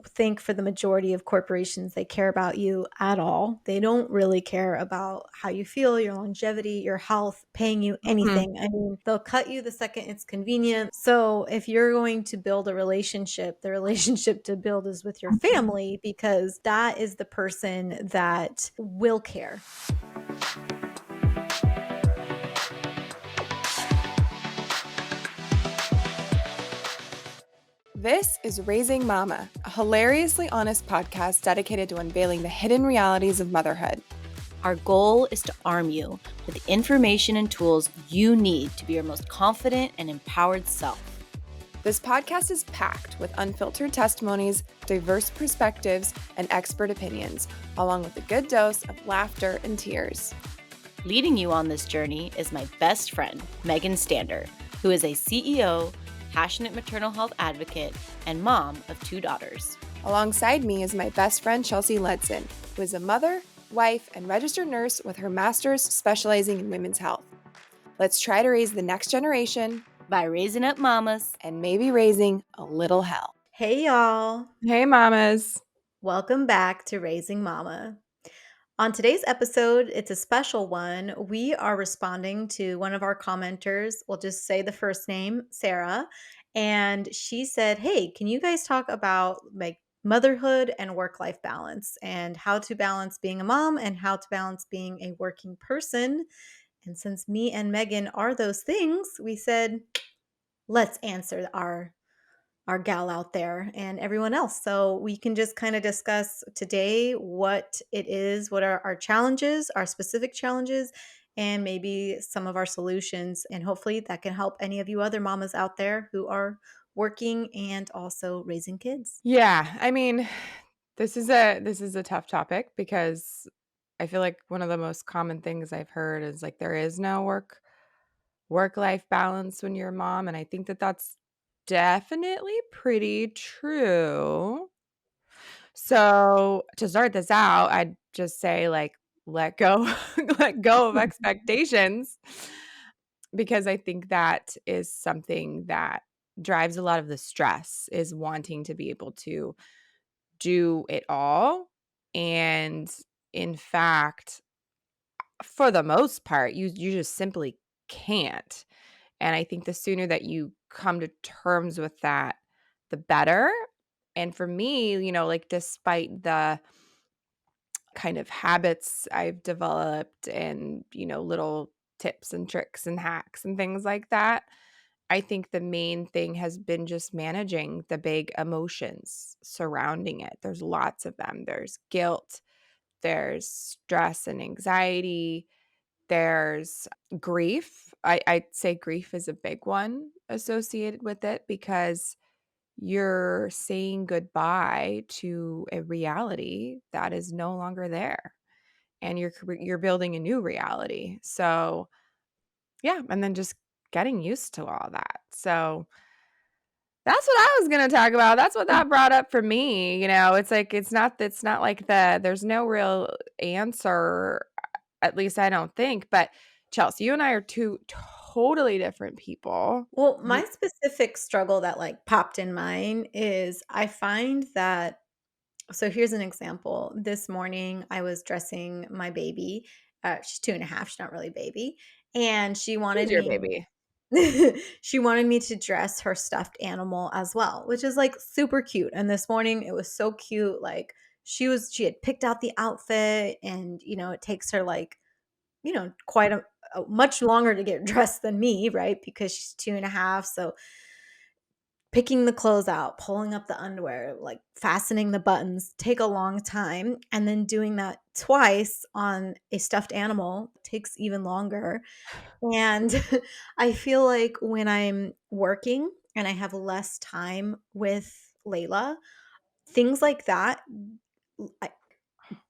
think for the majority of corporations, they care about you at all. They don't really care about how you feel, your longevity, your health, paying you Mhm. anything. I mean, they'll cut you the second it's convenient. So if you're going to build a relationship, the relationship to build is with your family because that is the person that will care. This is Raising Mama, a hilariously honest podcast dedicated to unveiling the hidden realities of motherhood. Our goal is to arm you with the information and tools you need to be your most confident and empowered self. This podcast is packed with unfiltered testimonies, diverse perspectives, and expert opinions, along with a good dose of laughter and tears. Leading you on this journey is my best friend, Megan Stander, who is a CEO, passionate maternal health advocate, and mom of 2 daughters. Alongside me is my best friend, Chelsea Ledson, who is a mother, wife, and registered nurse with her master's specializing in women's health. Let's try to raise the next generation By raising up mamas. and maybe raising a little hell. Hey, y'all. Hey, mamas. Welcome back to Raising Mama. On today's episode, it's a special one. We are responding to one of our commenters. We'll just say the first name, Sarah. And she said, hey, can you guys talk about like motherhood and work-life balance and how to balance being a mom and how to balance being a working person? And since me and Megan are those things, we said, let's answer our gal out there and everyone else. So we can just kind of discuss today what it is, what are our challenges, our specific challenges, and maybe some of our solutions. And hopefully that can help any of you other mamas out there who are working and also raising kids. Yeah, I mean, this is a tough topic because I feel like one of the most common things I've heard is like there is no work-life balance when you're a mom, and I think that that's definitely pretty true. So, to start this out, I'd just say like let go let go of expectations because I think that is something that drives a lot of the stress is wanting to be able to do it all. And in fact, for the most part, you just simply can't. And I think the sooner that you come to terms with that, the better. And for me, like despite the kind of habits I've developed and, little tips and tricks and hacks and things like that, I think the main thing has been just managing the big emotions surrounding it. There's lots of them. There's guilt, there's stress and anxiety, there's grief. I'd say grief is a big one associated with it because you're saying goodbye to a reality that is no longer there and you're building a new reality. So, yeah, and then just getting used to all that. So, that's what I was gonna talk about. That's what that brought up for me. It's like it's not like there's no real answer, at least I don't think. But Chelsea, you and I are two totally different people. Well, my specific struggle that like popped in mine is I find that so here's an example. This morning, I was dressing my baby. She's 2.5. She's not really a baby, and she Who's wanted your me. baby? She wanted me to dress her stuffed animal as well, which is like super cute. And this morning, it was so cute. Like she had picked out the outfit, and it takes her like quite a much longer to get dressed than me, right? Because she's 2.5. So picking the clothes out, pulling up the underwear, like fastening the buttons take a long time. And then doing that twice on a stuffed animal takes even longer. And I feel like when I'm working and I have less time with Layla, things like that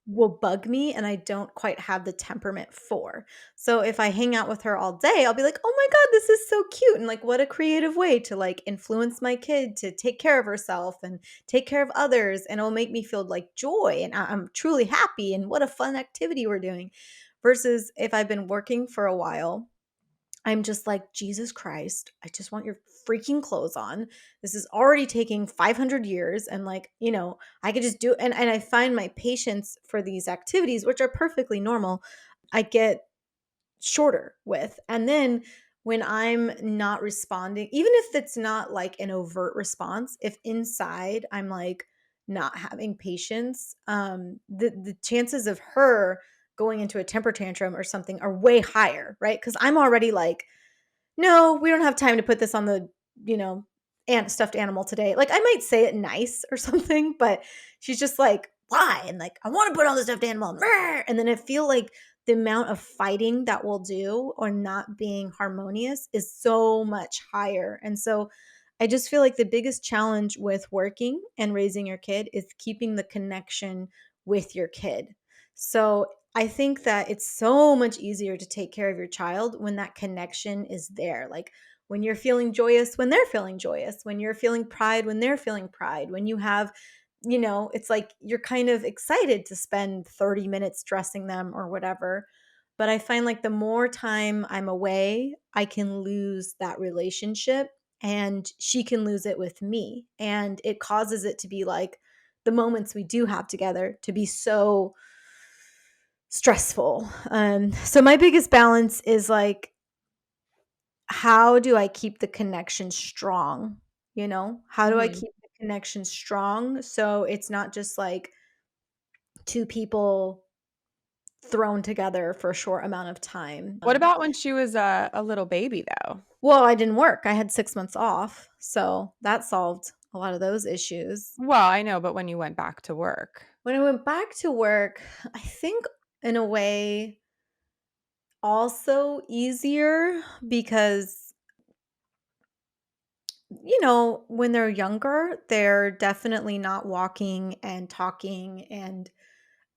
will bug me and I don't quite have the temperament for. So if I hang out with her all day, I'll be like, "Oh my god, this is so cute." And like what a creative way to like influence my kid to take care of herself and take care of others and it'll make me feel like joy and I'm truly happy and what a fun activity we're doing. Versus if I've been working for a while I'm just like, Jesus Christ, I just want your freaking clothes on. This is already taking 500 years. And like, I could just do, and I find my patience for these activities, which are perfectly normal, I get shorter with. And then when I'm not responding, even if it's not like an overt response, if inside I'm like not having patience, the chances of her going into a temper tantrum or something are way higher, right? Because I'm already like, no, we don't have time to put this on the, you know, stuffed animal today. Like I might say it nice or something, but she's just like, why? And like, I want to put on the stuffed animal. And then I feel like the amount of fighting that we'll do or not being harmonious is so much higher. And so I just feel like the biggest challenge with working and raising your kid is keeping the connection with your kid. So I think that it's so much easier to take care of your child when that connection is there. Like when you're feeling joyous, when they're feeling joyous, when you're feeling pride, when they're feeling pride, when you have, it's like you're kind of excited to spend 30 minutes dressing them or whatever. But I find like the more time I'm away, I can lose that relationship and she can lose it with me. And it causes it to be like the moments we do have together to be so stressful. So my biggest balance is like, how do I keep the connection strong? How do I Mhm. keep the connection strong so it's not just like two people thrown together for a short amount of time. What about when she was a little baby, though? Well, I didn't work. I had 6 months off, so that solved a lot of those issues. Well, I know, but when you went back to work. When I went back to work, I think in a way also easier because when they're younger, they're definitely not walking and talking, and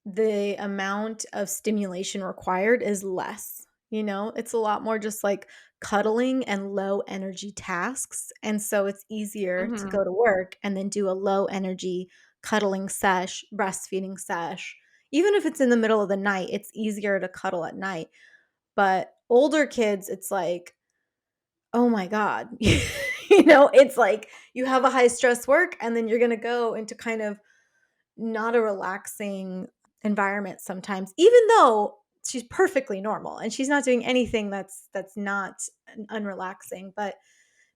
the amount of stimulation required is less. It's a lot more just like cuddling and low energy tasks. And so it's easier to Mhm. go to work and then do a low energy cuddling sesh, breastfeeding sesh. Even if it's in the middle of the night, it's easier to cuddle at night. But older kids, it's like, oh my God. It's like you have a high stress work and then you're going to go into kind of not a relaxing environment sometimes, even though she's perfectly normal and she's not doing anything that's not unrelaxing. But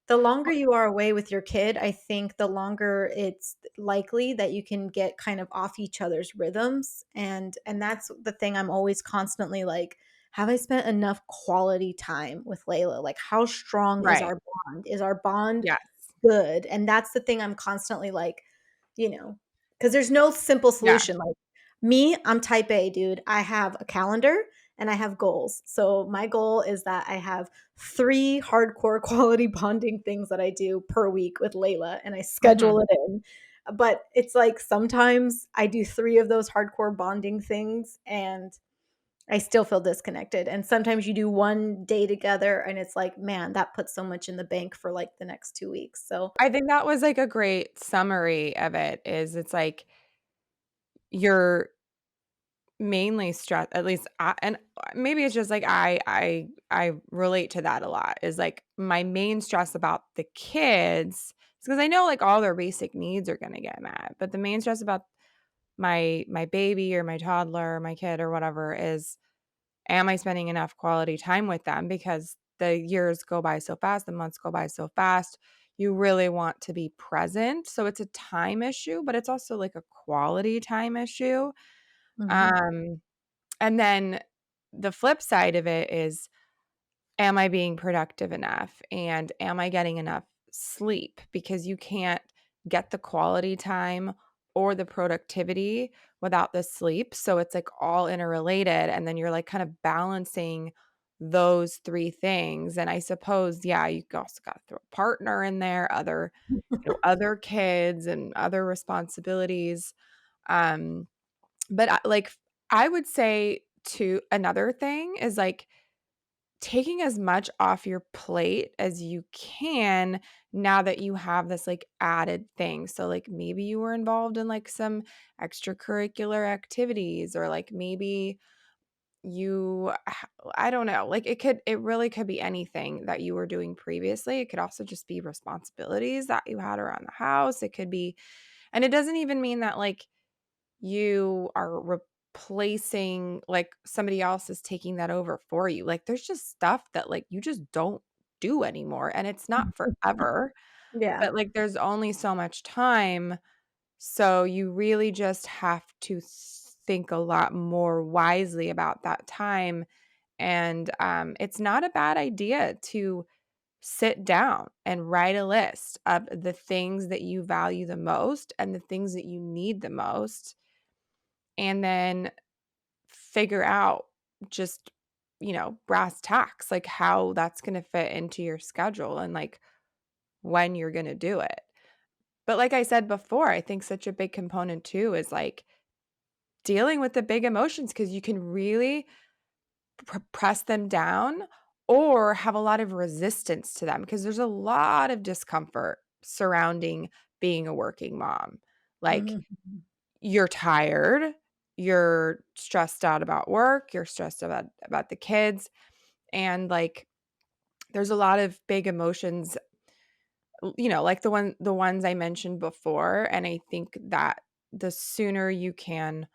the longer you are away with your kid, I think the longer it's likely that you can get kind of off each other's rhythms. And that's the thing I'm always constantly like, have I spent enough quality time with Layla? Like how strong is Right. our bond? Is our bond Yes. good? And that's the thing I'm constantly like, you know, because there's no simple Yeah. solution. Like me, I'm type A, dude. I have a calendar and I have goals. So my goal is that I have 3 hardcore quality bonding things that I do per week with Layla, and I schedule Mhm. it in. But it's like sometimes I do 3 of those hardcore bonding things and I still feel disconnected. And sometimes you do one day together and it's like, man, that puts so much in the bank for like the next 2 weeks. So I think that was, like, a great summary of it, is it's like you're mainly stressed, at least and maybe it's just like I relate to that a lot, is, like, my main stress about the kids is because I know, like, all their basic needs are gonna get met, but the main stress about my baby or my toddler or my kid or whatever is, am I spending enough quality time with them? Because the years go by so fast, the months go by so fast. You really want to be present. So it's a time issue, but it's also like a quality time issue. mhm. Um, and then the flip side of it is, am I being productive enough? And am I getting enough sleep? Because you can't get the quality time or the productivity without the sleep. So it's like all interrelated. And then you're like kind of balancing those three things. And I suppose, yeah, you also got to throw a partner in there, other kids and other responsibilities. Um, but like, I would say to another thing is like, taking as much off your plate as you can now that you have this like added thing. So like maybe you were involved in like some extracurricular activities, or like maybe I don't know, like, it really could be anything that you were doing previously. It could also just be responsibilities that you had around the house. It could be, and it doesn't even mean that, like, you are replacing, like, somebody else is taking that over for you. Like, there's just stuff that, like, you just don't do anymore, and it's not forever, Yeah. but, like, there's only so much time, so you really just have to think a lot more wisely about that time, and, it's not a bad idea to sit down and write a list of the things that you value the most and the things that you need the most, and then figure out just, brass tacks, like, how that's gonna fit into your schedule and, like, when you're gonna do it. But like I said before, I think such a big component too is, like, dealing with the big emotions because you can really press them down or have a lot of resistance to them because there's a lot of discomfort surrounding being a working mom. Like, Mhm. you're tired, you're stressed out about work, you're stressed about the kids, and, like, there's a lot of big emotions, like the ones I mentioned before, and I think that the sooner you can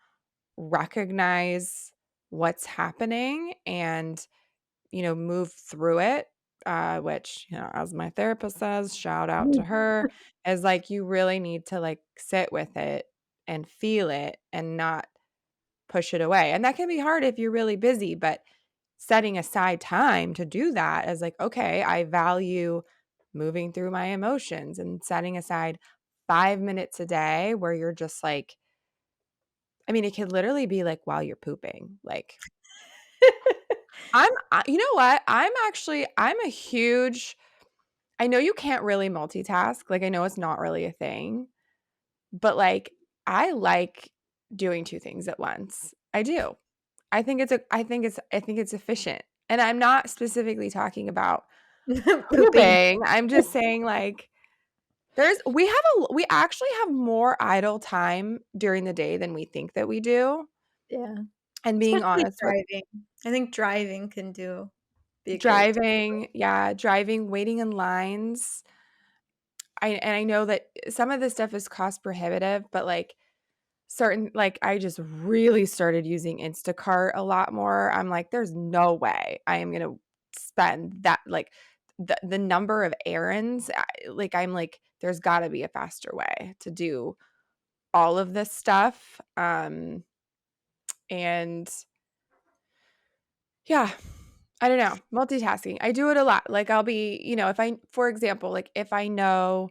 recognize what's happening and, move through it, which, as my therapist says, shout out to her, is, like, you really need to, like, sit with it and feel it and not push it away. And that can be hard if you're really busy, but setting aside time to do that is like, okay, I value moving through my emotions and setting aside 5 minutes a day where you're just like, I mean, it could literally be like while you're pooping. Like, you know what? I'm a huge, I know you can't really multitask. Like, I know it's not really a thing, but, like, I like doing two things at once. I do. I think it's efficient, and I'm not specifically talking about Pooping. pooping. I'm just saying, like, we actually have more idle time during the day than we think that we do, Yeah. and being Especially honest with driving. I think driving can be a great driving, yeah, driving, waiting in lines. I know that some of this stuff is cost prohibitive, but, like, certain, like, I just really started using Instacart a lot more. I'm like, "There's no way I am gonna spend that," like, the number of errands, I'm like, "There's gotta be a faster way to do all of this stuff," and yeah, I don't know, multitasking. I do it a lot. Like, I'll be, if I, for example, like, if I know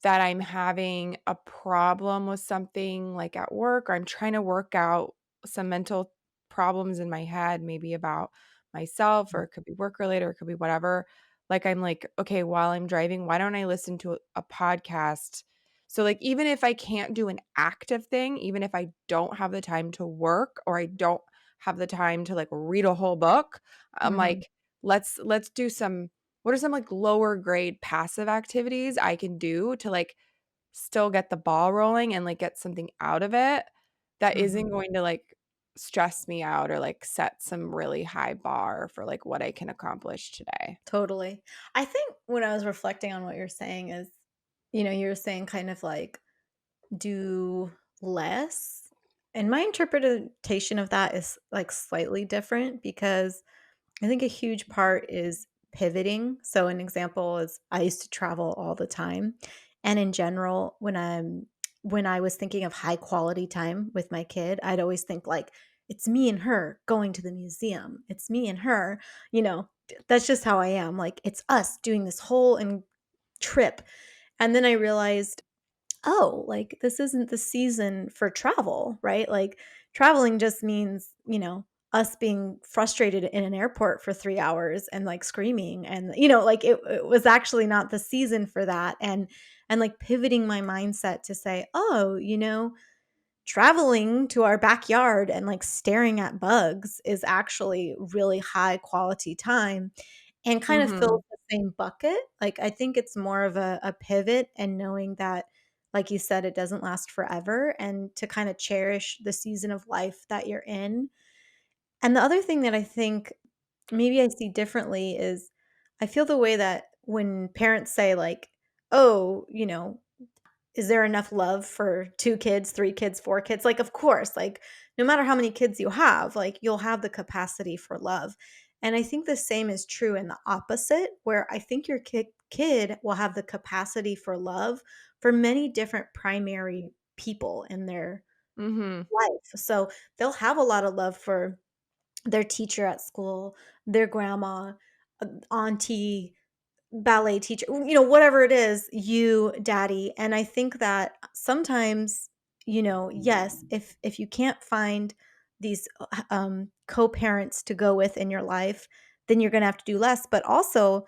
that I'm having a problem with something, like, at work, or I'm trying to work out some mental problems in my head, maybe about myself, or it could be work related, or it could be whatever. Like, I'm like, okay, while I'm driving, why don't I listen to a podcast? So, like, even if I can't do an active thing, even if I don't have the time to work, or I don't have the time to, like, read a whole book, I'm Mhm. like, let's do some, what are some, like, lower grade passive activities I can do to, like, still get the ball rolling and, like, get something out of it that Mhm. isn't going to, like, stress me out or, like, set some really high bar for, like, what I can accomplish today. Totally. I think when I was reflecting on what you're saying is, you're saying kind of like do less. And my interpretation of that is like slightly different because I think a huge part is pivoting. So an example is I used to travel all the time. And in general, when I was thinking of high quality time with my kid, I'd always think like it's me and her going to the museum. It's me and her, that's just how I am. Like it's us doing this whole trip. And then I realized, oh, like this isn't the season for travel, right? Like traveling just means, us being frustrated in an airport for 3 hours and like screaming and like it was actually not the season for that. And like pivoting my mindset to say, oh, traveling to our backyard and like staring at bugs is actually really high quality time and kind of fills Mhm. the same bucket. Like, I think it's more of a pivot and knowing that, like you said, it doesn't last forever and to kind of cherish the season of life that you're in. And the other thing that I think maybe I see differently is I feel the way that when parents say, like, "Oh, is there enough love for 2 kids, 3 kids, 4 kids?" Like, of course, like, no matter how many kids you have, like, you'll have the capacity for love. And I think the same is true in the opposite, where I think your kid will have the capacity for love for many different primary people in their Mhm. life. So, they'll have a lot of love for their teacher at school, their grandma, auntie, ballet teacher, whatever it is, you, daddy. And I think that sometimes, yes, if you can't find these co-parents to go with in your life, then you're going to have to do less. But also,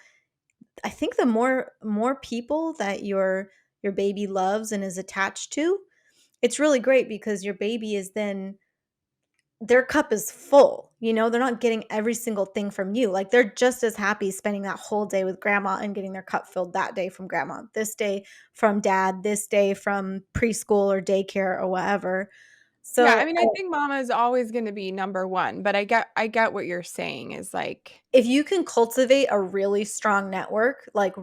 I think the more people that your baby loves and is attached to, it's really great because your baby is then their cup is full, they're not getting every single thing from you. Like, they're just as happy spending that whole day with grandma and getting their cup filled that day from grandma, this day from dad, this day from preschool or daycare or whatever. Yeah, I So, mean, I think mama is always gonna be number 1, but I get what you're saying is like if you can cultivate a really strong network, like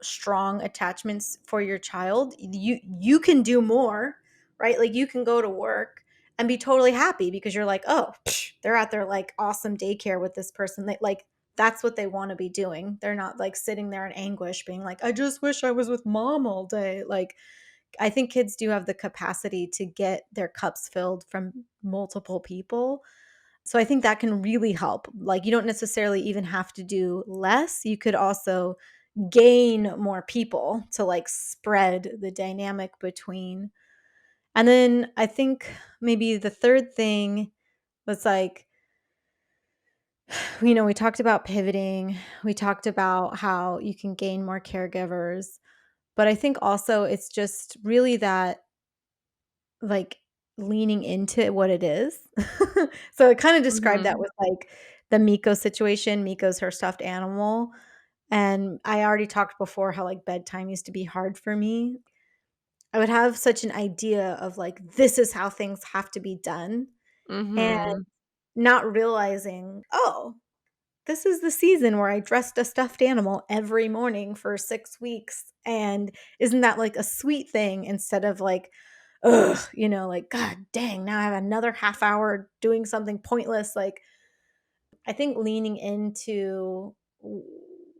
strong attachments for your child, you can do more, right? Like, you can go to work and be totally happy because you're like, oh, they're at their like awesome daycare with this person. They like that's what they want to be doing. They're not like sitting there in anguish, being like, I just wish I was with mom all day. Like, I think kids do have the capacity to get their cups filled from multiple people, so I think that can really help. Like, you don't necessarily even have to do less. You could also gain more people to like spread the dynamic between. And then I think maybe the third thing was like, we talked about pivoting. We talked about how you can gain more caregivers. But I think also it's just really that, like, leaning into what it is. So I kinda described that Mhm. with, like, the Miko situation. Miko's her stuffed animal, and I already talked before how, like, bedtime used to be hard for me. I would have such an idea of, like, this is how things have to be done, and Mhm. not realizing, "Oh, this is the season where I dressed a stuffed animal every morning for 6 weeks, and isn't that like a sweet thing instead of like, ugh, like, god dang, now I have another half hour doing something pointless." Like, I think leaning into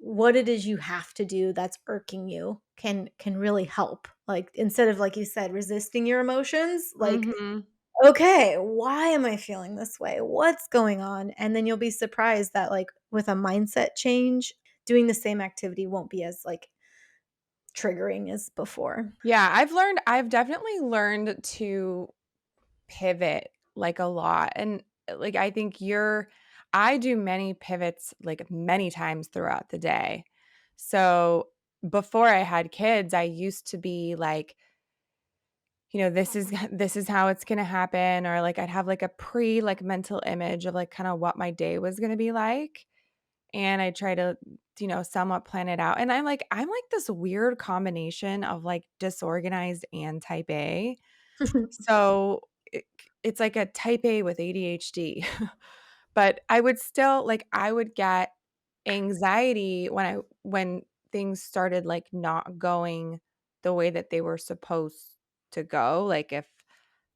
what it is you have to do that's irking you can really help. Like, instead of, like you said, resisting your emotions, like, Mhm. okay, why am I feeling this way? What's going on? And then you'll be surprised that, like, with a mindset change, doing the same activity won't be as, like, triggering as before. Yeah, I've definitely learned to pivot, like, a lot, and, like, I do many pivots, like, many times throughout the day. So, before I had kids, I used to be like, this is this is how it's gonna happen, or, like, I'd have, like, a like, mental image of, like, kinda what my day was gonna be like, and I try to, somewhat plan it out, and I'm like this weird combination of, like, disorganized and type A. So, it's like a type A with ADHD. But I would get anxiety when things started, like, not going the way that they were supposed to go, like, if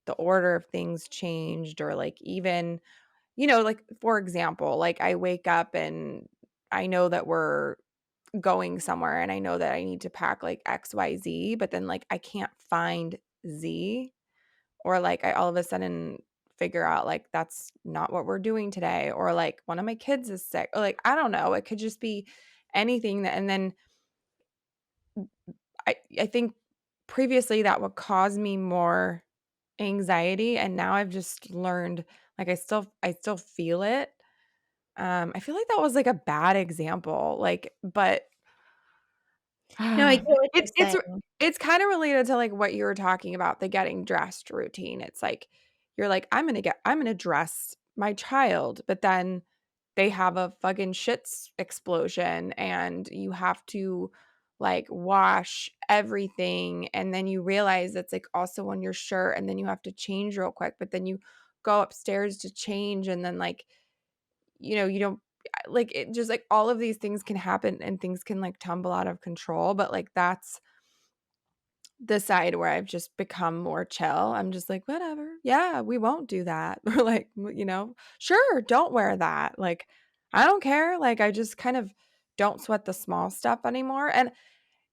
the order of things changed or, like, even, like, for example, like, I wake up and I know that we're going somewhere and I know that I need to pack, like, XYZ, but then, like, I can't find Z. Or, like, I all of a sudden figure out, like, that's not what we're doing today, or, like, one of my kids is sick, or, like, I don't know, it could just be anything that and then I think previously that would cause me more anxiety, and now I've just learned, like, I still feel it. I feel like that was, like, a bad example, like, but No, I get what you're It saying. it's kinda related to, like, what you were talking about, the getting dressed routine. It's like, you're like, I'm gonna dress my child," but then they have a fucking shits explosion, and you have to, like, wash everything, and then you realize it's, like, also on your shirt, and then you have to change real quick, but then you go upstairs to change, and then, like, you don't like it just like all of these things can happen and things can like tumble out of control, but like that's the side where I've just become more chill. I'm just like, whatever. Yeah, we won't do that. Or like, sure, don't wear that. Like, I don't care. Like, I just kind of don't sweat the small stuff anymore. And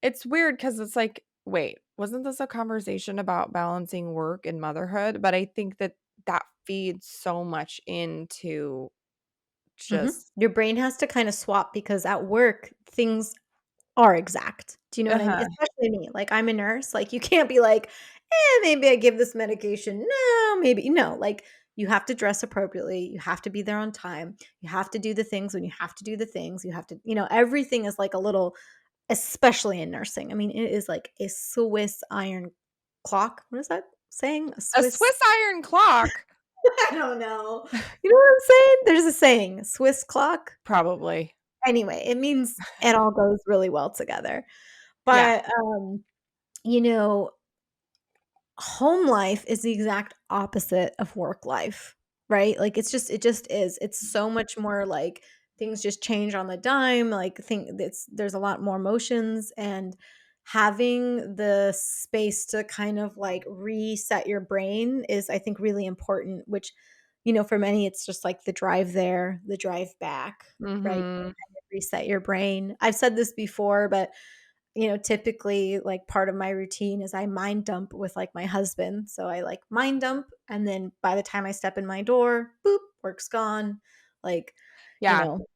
it's weird because it's like, wait, wasn't this a conversation about balancing work and motherhood? But I think that that feeds so much into just, Your brain has to kind of swap because at work, things are exact. Do you know what I mean? uh-huh. Especially me, like, I'm a nurse, like, you can't be like, maybe I give this medication. No, maybe." No, like, you have to dress appropriately, you have to be there on time, you have to do the things when you have to do the things, you have to everything is like a little especially in nursing. I mean, it is like a Swiss iron clock. What is that saying? A A Swiss Swiss iron clock. I don't know. You know what I'm saying? There's a saying, Swiss clock. Probably. Anyway, it means it all goes really well together. Yeah. But, you know, home life is the exact opposite of work life, right? Like, it just is. It's so much more like things just change on the dime, like, there's a lot more emotions, and having the space to kind of, like, reset your brain is, I think, really important, which, for many, it's just, like, the drive there, the drive back, right? Mhm. Kind of reset your brain. I've said this before, but typically, like, part of my routine is I mind dump with, like, my husband. So I, like, mind dump, and then by the time I step in my door, boop, work's gone. Like, you Yeah. know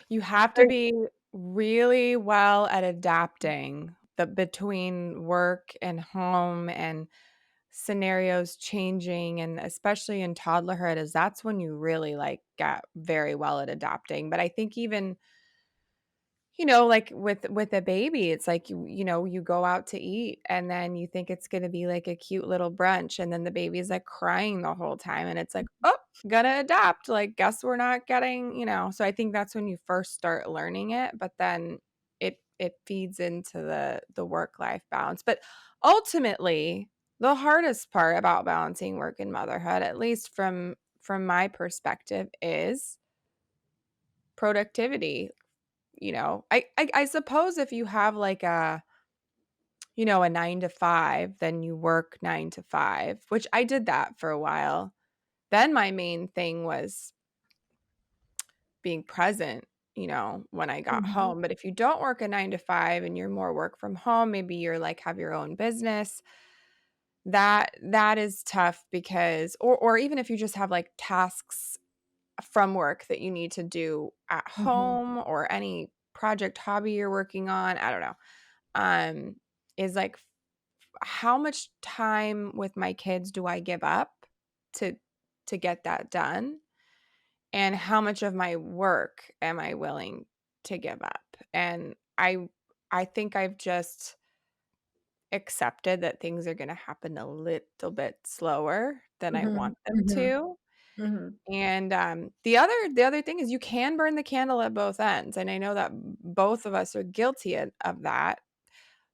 You have to Right. be really well at adapting the between work and home and scenarios changing, and especially in toddlerhood is that's when you really like get very well at adapting. But I think even like with a baby, it's like you go out to eat and then you think it's going to be like a cute little brunch and then the baby's like crying the whole time and it's like, "Oh, gotta adapt. Like guess we're not getting." So I think that's when you first start learning it, but then it feeds into the work life balance. But ultimately, the hardest part about balancing work and motherhood, at least from my perspective, is productivity. I suppose if you have like a 9 to 5, then you work 9 to 5, which I did that for a while. Then my main thing was being present, when I got Mhm, home. But if you don't work a 9 to 5 and you're more work from home, maybe you're like have your own business, that is tough because or even if you just have like tasks from work that you need to do at mhm, home or any project hobby you're working on, I don't know. um, is like how much time with my kids do I give up to to get that done? And how much of my work am I willing to give up? And I think I've just accepted that things are going to happen a little bit slower than I mhm, want them mhm, to. mhm, And the other thing is you can burn the candle at both ends, and I know that both of us are guilty of that.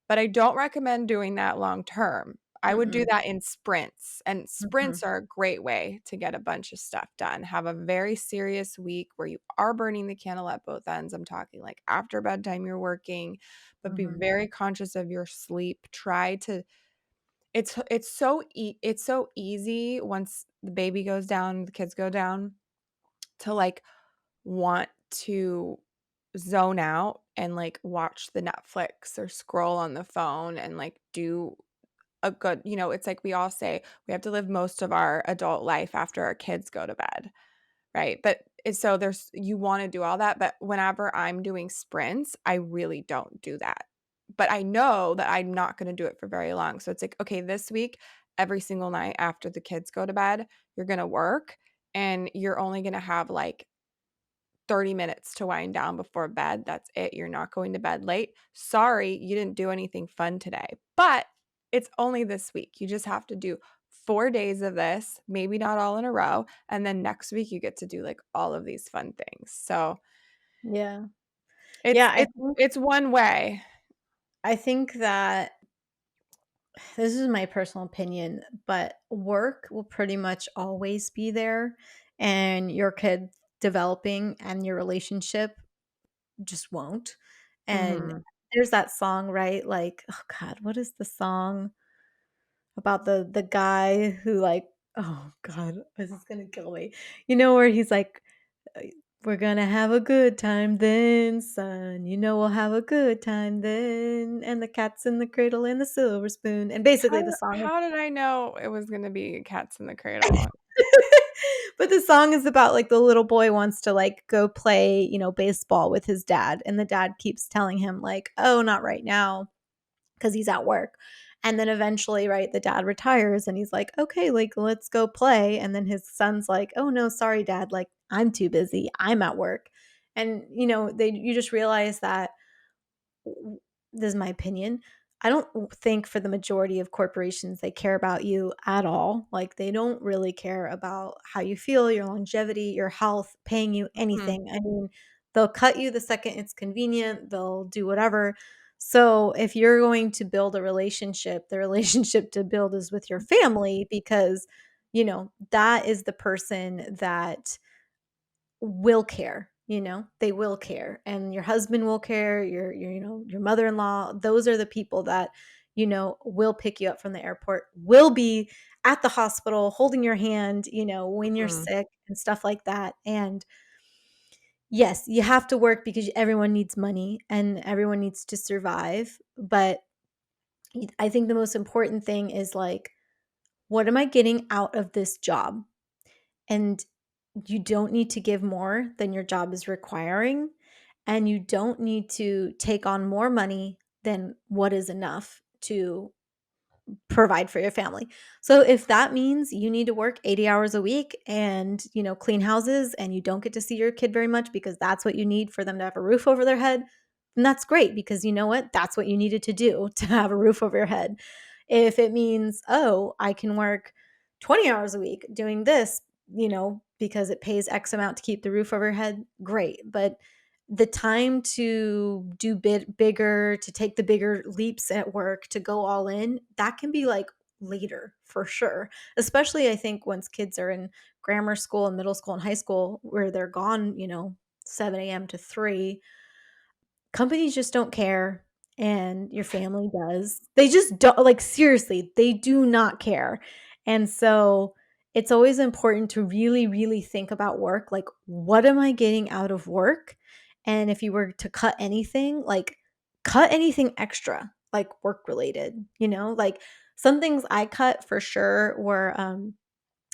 But I don't recommend doing that long term. I would do mm-mm, that in sprints, and sprints mhm, are a great way to get a bunch of stuff done. Have a very serious week where you are burning the candle at both ends. I'm talking like after bedtime you're working, but be mhm, very conscious of your sleep. Try to it's so easy once the baby goes down, the kids go down to like want to zone out and like watch the Netflix or scroll on the phone and like do a good, it's like we all say we have to live most of our adult life after our kids go to bed, right? But so you want to do all that, but whenever I'm doing sprints, I really don't do that. But I know that I'm not going to do it for very long. So it's like, okay, this week, every single night after the kids go to bed, you're going to work and you're only going to have like 30 minutes to wind down before bed. That's it. You're not going to bed late. Sorry, you didn't do anything fun today. But it's only this week. You just have to do 4 days of this, maybe not all in a row, and then next week you get to do like all of these fun things. So, yeah. it's Yeah, it's it's one way. I think that this is my personal opinion, but work will pretty much always be there, and your kid developing and your relationship just won't. And Mhm. there's that song, right? Like, oh god, what is the song about the guy who like, oh god, this is gonna kill me. You know where he's like, uh, "We're gonna have a good time then, son. You know we'll have a good time then, and the cat's in the cradle and the silver spoon." And basically the song How did I know it was gonna be Cats in the Cradle? but the song is about, like, the little boy wants to, like, go play, baseball with his dad, and the dad keeps telling him, like, "Oh, not right now," because he's at work. And then eventually, right, the dad retires and he's like, "Okay, like, let's go play." And then his son's like, "Oh, no, sorry, dad. Like, I'm too busy. I'm at work." And, you just realize that this is my opinion. I don't think for the majority of corporations they care about you at all. Like they don't really care about how you feel, your longevity, your health, paying you Mhm. anything. I mean, they'll cut you the second it's convenient, they'll do whatever. So, if you're going to build a relationship, the relationship to build is with your family because, that is the person that will care, they will care, and your husband will care, your mother-in-law, those are the people that, will pick you up from the airport, will be at the hospital holding your hand, when you're Mhm. sick and stuff like that. And yes, you have to work because everyone needs money and everyone needs to survive, but I think the most important thing is like, what am I getting out of this job? And you don't need to give more than your job is requiring, and you don't need to take on more money than what is enough to provide for your family. So if that means you need to work 80 hours a week and, clean houses and you don't get to see your kid very much because that's what you need for them to have a roof over their head, then that's great because you know what? That's what you needed to do to have a roof over your head. If it means, oh, I can work 20 hours a week doing this, because it pays X amount to keep the roof over your head, great. But the time to do bigger, to take the bigger leaps at work, to go all in, that can be like later for sure. Especially I think once kids are in grammar school and middle school and high school where they're gone, 7 a.m. to 3. Companies just don't care, and your family does. They just don't, like, seriously, they do not care. And so, it's always important to really, really think about work, like, "What am I getting out of work?" And if you were to cut anything, like, cut anything extra, like, work related, Like, some things I cut for sure were,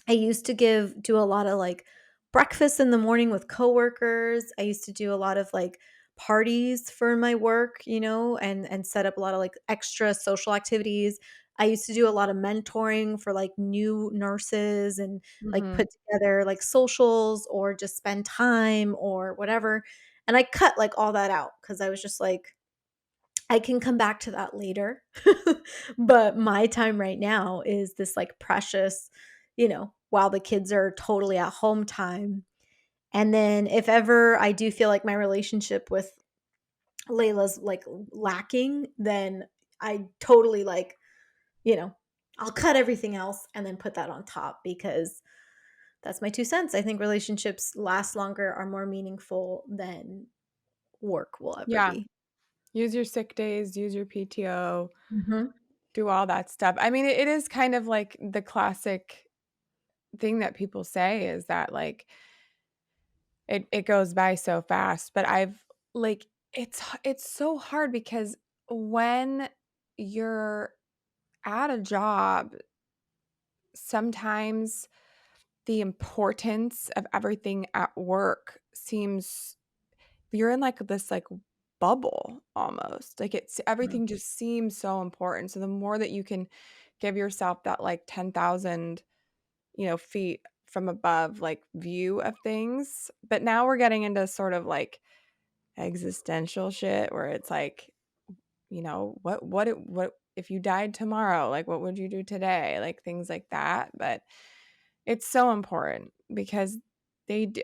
I used to do a lot of, like, breakfast in the morning with coworkers. I used to do a lot of, like, parties for my work, and set up a lot of, like, extra social activities. I used to do a lot of mentoring for, like, new nurses and, like, Mhm. put together, like, socials or just spend time or whatever, and I cut, like, all that out because I was just like, I can come back to that later. But my time right now is this like precious, while the kids are totally at home time. And then if ever I do feel like my relationship with Layla's like lacking, then I totally like, you know, I'll cut everything else and then put that on top because that's my 2 cents. I think relationships last longer, are more meaningful than work will ever Yeah. be. Use your sick days, use your PTO, Mhm. do all that stuff. I mean, it is kind of like the classic thing that people say is that, like, it goes by so fast, but like, it's so hard because when you're at a job, sometimes the importance of everything at work seems you're in, like, this, like, bubble almost, like, it's Mhm. everything just seems so important, so the more that you can give yourself that, like, 10,000, feet from above, like, view of things, but now we're getting into sort of, like, existential shit where it's like, what if you died tomorrow, like, what would you do today? Like, things like that, but it's so important because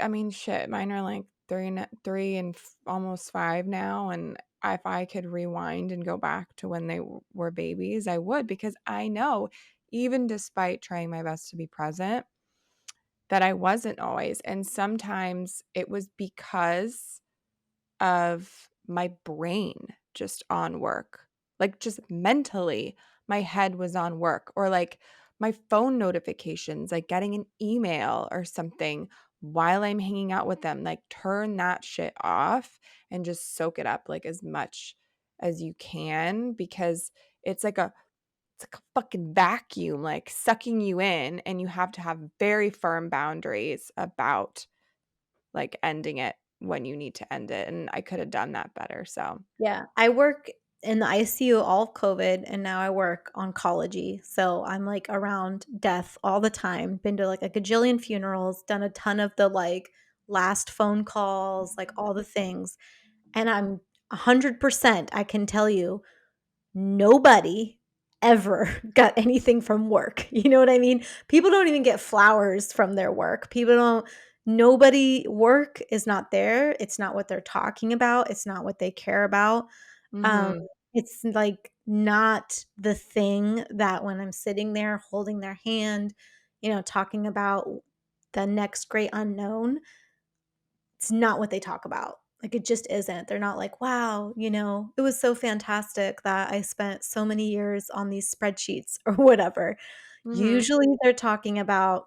I mean, shit, mine are like 3 and almost 5 now, and if I could rewind and go back to when they were babies, I would because I know even despite trying my best to be present, that I wasn't always. And sometimes it was because of my brain just on work. Like just mentally, my head was on work, or like my phone notifications, like getting an email or something while I'm hanging out with them. Like turn that shit off and just soak it up like as much as you can, because it's like a it's like a fucking vacuum, like sucking you in, and you have to have very firm boundaries about like ending it when you need to end it. And I could have done that better. So, Yeah, I work in the ICU all of COVID, and now I work oncology. So I'm like around death all the time. Been to like a gajillion funerals, done a ton of the like last phone calls, like all the things. And I'm 100%, I can tell you, nobody ever got anything from work. You know what I mean? People don't even get flowers from their work. People don't, nobody, work is not there. It's not what they're talking about. It's not what they care about. Um, mhm, it's like not the thing that when I'm sitting there holding their hand, talking about the next great unknown, it's not what they talk about. Like, it just isn't. They're not like, "Wow, it was so fantastic that I spent so many years on these spreadsheets," or whatever. mhm. Usually, they're talking about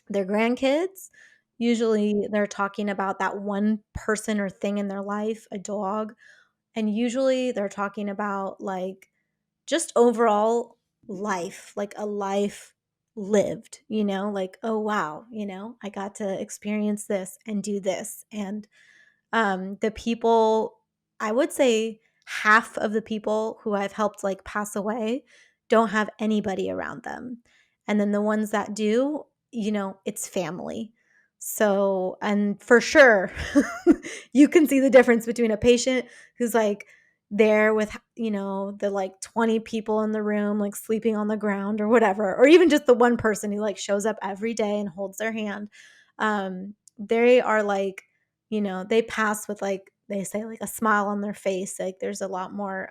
their grandkids. Usually, they're talking about that one person or thing in their life, a dog, and usually they're talking about, like, just overall life, like a life lived, like, "Oh, wow," "I got to experience this and do this," and the people, I would say half of the people who I've helped like pass away don't have anybody around them. And then the ones that do, it's family. So, and for sure, you can see the difference between a patient who's like there with, the like 20 people in the room, like sleeping on the ground or whatever, or even just the one person who like shows up every day and holds their hand. They are like, they pass with, like, they say, like, a smile on their face, like, there's a lot more,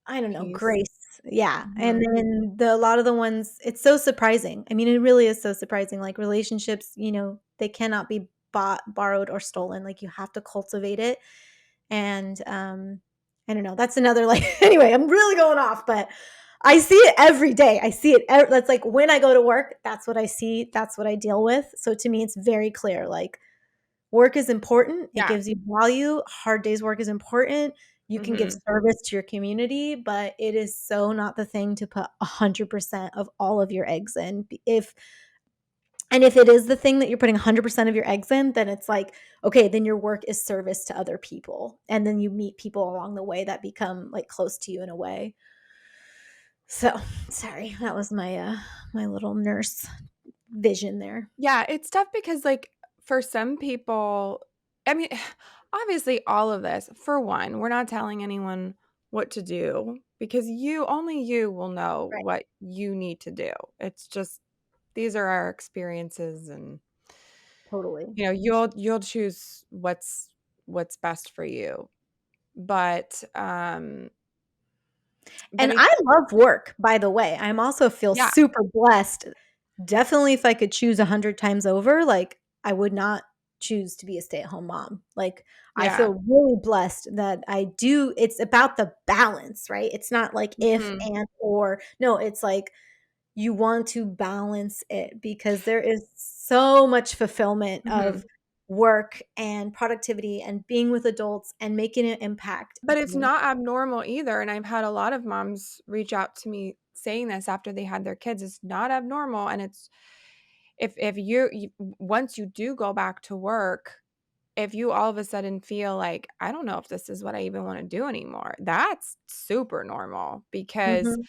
I don't know, Peace. grace. Yeah, and Mhm. then a lot of the ones, it's so surprising. I mean, it really is so surprising, like, relationships, they cannot be bought, borrowed, or stolen, like, you have to cultivate it, and, I don't know, that's another, like anyway, I'm really going off, but I see it every day. I see it that's, like, when I go to work, that's what I see, that's what I deal with, so to me, it's very clear, like, work is important, it Yeah. gives you value, hard days work is important, you can give Mhm. service to your community, but it is so not the thing to put 100% of all of your eggs in. If it is the thing that you're putting 100% of your eggs in, then it's like, okay, then your work is service to other people, and then you meet people along the way that become, like, close to you in a way. So, sorry, that was my little nurse vision there. Yeah, it's tough because, like, for some people, I mean, obviously, all of this, for one, we're not telling anyone what to do because only you will know Right, what you need to do. It's just these are our experiences, and totally. you'll choose what's best for you. But And I I love work, by the way. I'm also feel yeah, super blessed. Definitely, if I could choose 100 times over, like, I would not choose to be a stay-at-home mom. Like, I yeah. feel really blessed that I do, it's about the balance, right? It's not like if Mhm, and or. No, it's like you want to balance it because there is so much fulfillment of mhm. work and productivity and being with adults and making an impact But and it's community. not abnormal either, and I've had a lot of moms reach out to me saying this after they had their kids. It's not abnormal, and it's if you once you do go back to work, if you all of a sudden feel like, "I don't know if this is what I even wanna do anymore," that's super normal because Mhm,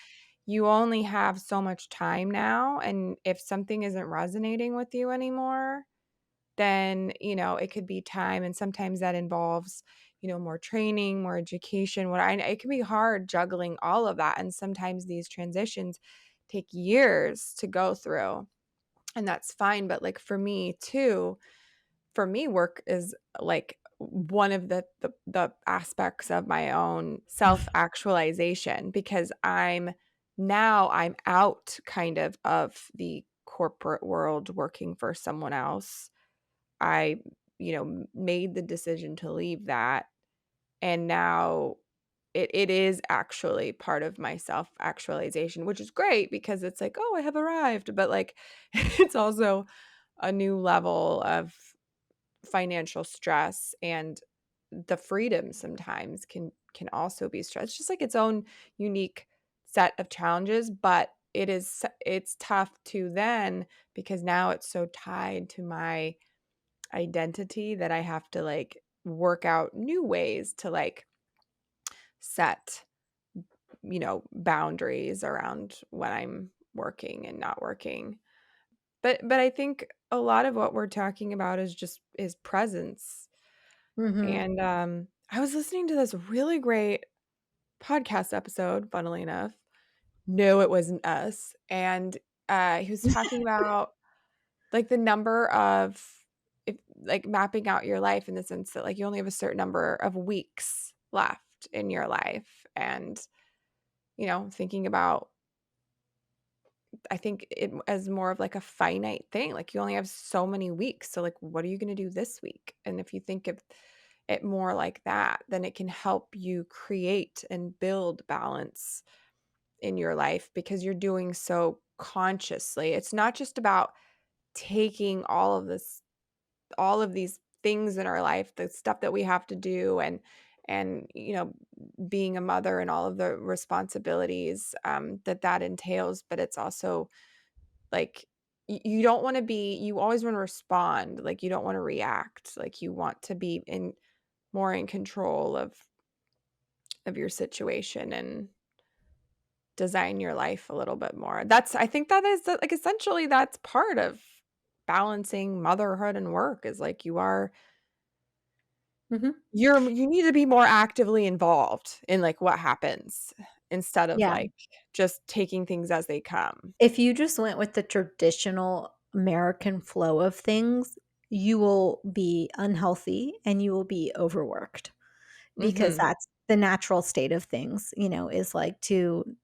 you only have so much time now, and if something isn't resonating with you anymore, then, it could be time, and sometimes that involves, more training, more education. It can be hard juggling all of that, and sometimes these transitions take years to go through, and that's fine, but, like, for me, work is, like, one of the aspects of my own self-actualization because I'm out kind of the corporate world working for someone else. I, made the decision to leave that, and now it is actually part of my self-actualization, which is great because it's like, "Oh, I have arrived," but, like, it's also a new level of financial stress, and the freedom sometimes can also be stress. It's just like its own unique set of challenges, but it's tough to then because now it's so tied to my identity that I have to, like, work out new ways to, like, set, boundaries around when I'm working and not working. But I think a lot of what we're talking about is presence. Mhm. And, I was listening to this really great podcast episode, funnily enough. No, it wasn't us, and, he was talking about, like, the number of if like, mapping out your life in the sense that, like, you only have a certain number of weeks left in your life, and, thinking about I think it as more of, like, a finite thing, like, you only have so many weeks, so, like, what are you gonna do this week? And if you think of it more like that, then it can help you create and build balance in your life because you're doing so consciously. It's not just about taking all of these things in our life, the stuff that we have to do and being a mother and all of the responsibilities that entails, but it's also like you don't want to be you always want to respond, like you don't want to react, like you want to be in more in control of your situation and design your life a little bit more. That's I think that is like essentially that's part of balancing motherhood and work is like Mhm. you need to be more actively involved in like what happens instead of Yeah. like just taking things as they come. If you just went with the traditional American flow of things, you will be unhealthy and you will be overworked because Mhm. that's the natural state of things, is like to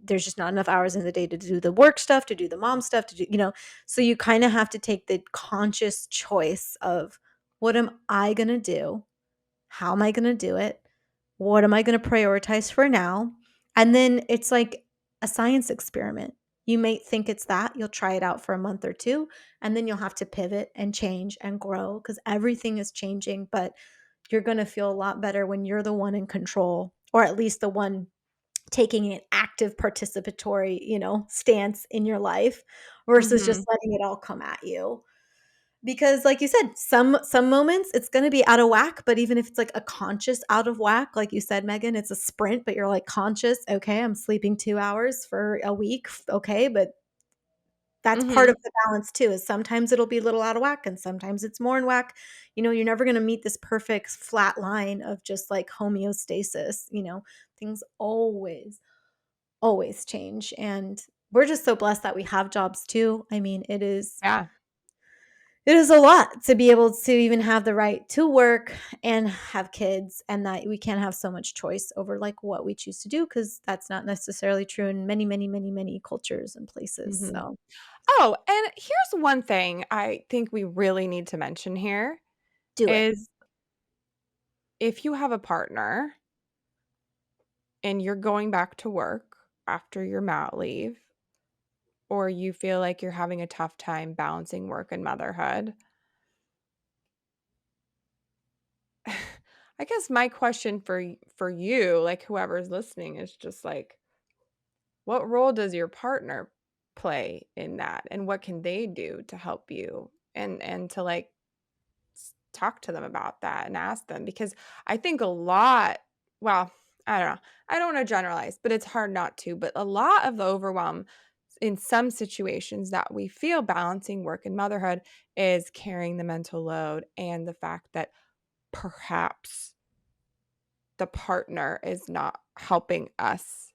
there's just not enough hours in the day to do the work stuff, to do the mom stuff, to do. So you kind of have to take the conscious choice of what am I going to do? How am I going to do it? What am I going to prioritize for now? And then it's like a science experiment. You may think it's that. You'll try it out for a month or two, and then you'll have to pivot and change and grow because everything is changing. But you're going to feel a lot better when you're the one in control, or at least the one taking an active participatory, stance in your life versus just Mhm. letting it all come at you. Because like you said, some moments it's gonna be out of whack, but even if it's like a conscious out of whack, like you said, Megan, it's a sprint, but you're like conscious, okay, I'm sleeping 2 hours for a week, okay, but that's part of Mhm. the balance too, is sometimes it'll be a little out of whack and sometimes it's more in whack. You're never gonna meet this perfect flat line of just like homeostasis, things always change, and we're just so blessed that we have jobs too. I mean, Yeah. it is a lot to be able to even have the right to work and have kids, and that we can't have so much choice over like what we choose to do because that's not necessarily true in many, many, many, many cultures and places. Mhm. So Oh, and here's one thing I think we really need to mention here do it. is if you have a partner and you're going back to work after your mat leave, or you feel like you're having a tough time balancing work and motherhood, I guess my question for you, like whoever's listening, is just like, what role does your partner play in that, and what can they do to help you, and to like talk to them about that and ask them because I think a lot, well, I don't know. I don't want to generalize, but it's hard not to. But a lot of the overwhelm in some situations that we feel balancing work and motherhood is carrying the mental load and the fact that perhaps the partner is not helping us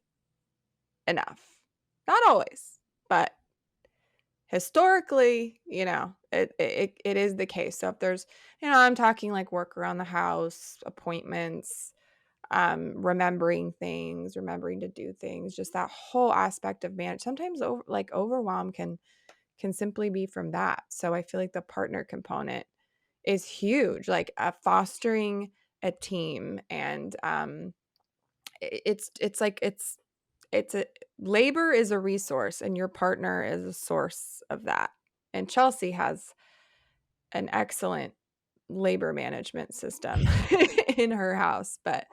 enough. Not always, but historically, it is the case. So if there's, I'm talking like work around the house, appointments, remembering things, remembering to do things, just that whole aspect of manage. Sometimes overwhelm can simply be from that. So I feel like the partner component is huge, like fostering a team. And it's like it's a labor is a resource, and your partner is a source of that. And Chelsea has an excellent labor management system in her house. But,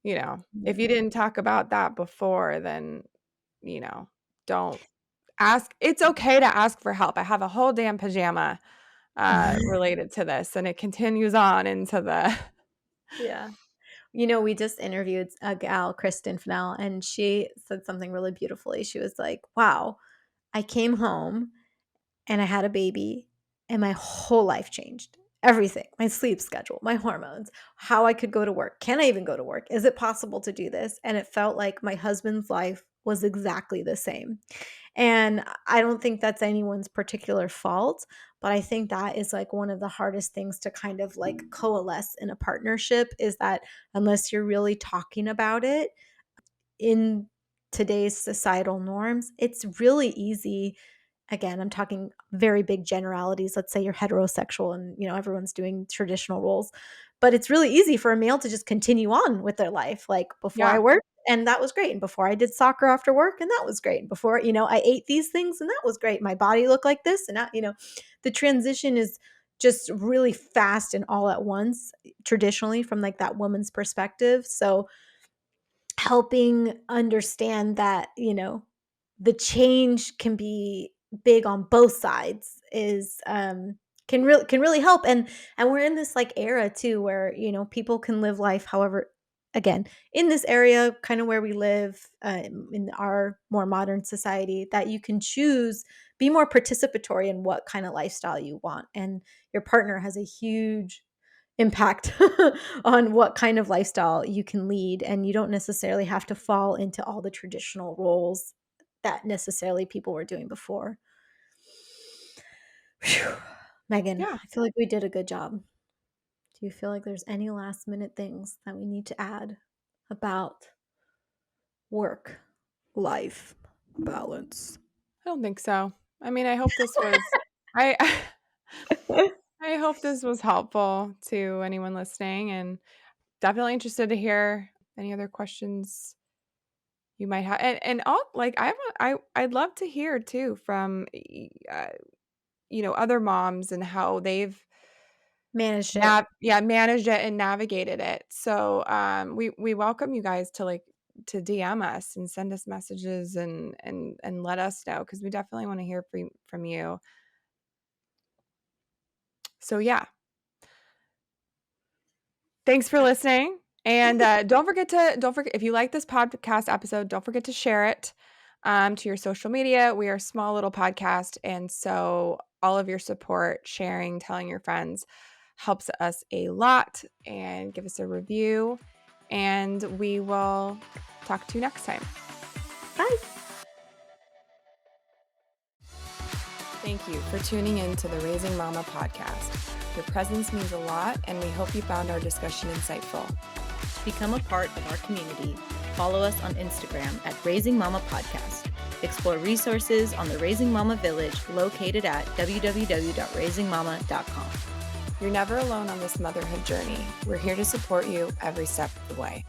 if you Yeah. didn't talk about that before, then, don't ask. It's okay to ask for help. I have a whole damn pajama related to this, and it continues on into the Yeah. We just interviewed a gal, Kristen Fennell, and she said something really beautifully. She was like, wow, I came home and I had a baby, and my whole life changed. Everything, my sleep schedule, my hormones, how I could go to work. Can I even go to work? Is it possible to do this? And it felt like my husband's life was exactly the same. And I don't think that's anyone's particular fault, but I think that is like one of the hardest things to kind of like coalesce in a partnership, is that unless you're really talking about it in today's societal norms, it's really easy. Again, I'm talking very big generalities. Let's say you're heterosexual and, everyone's doing traditional roles, but it's really easy for a male to just continue on with their life. Like, before I yeah. worked and that was great. And before I did soccer after work and that was great. And before, I ate these things and that was great. My body looked like this. And now, the transition is just really fast and all at once, traditionally from like that woman's perspective. So helping understand that, the change can be big on both sides is can really help. And we're in this like era too where, people can live life however, again, in this area kind of where we live, in our more modern society, that you can choose, be more participatory in what kind of lifestyle you want, and your partner has a huge impact on what kind of lifestyle you can lead, and you don't necessarily have to fall into all the traditional roles that necessarily people were doing before. Phew. Megan, Yeah. I feel like we did a good job. Do you feel like there's any last minute things that we need to add about work life balance? I don't think so. I mean, I I hope this was helpful to anyone listening, and definitely interested to hear any other questions you might have. And all, like, I'd love to hear too from other moms, and how they've Managed it. managed it and navigated it. So we welcome you guys to, like, to DM us and send us messages, and let us know, because we definitely want to hear from you. So yeah, thanks for listening. And don't forget, if you like this podcast episode, don't forget to share it to your social media. We are a small little podcast, and so all of your support, sharing, telling your friends helps us a lot. And give us a review, and we will talk to you next time. Bye. Thank you for tuning in to the Raising Mama podcast. Your presence means a lot, and we hope you found our discussion insightful. To become a part of our community, follow us on Instagram at Raising Mama Podcast. Explore resources on the Raising Mama Village located at www.raisingmama.com. You're never alone on this motherhood journey. We're here to support you every step of the way.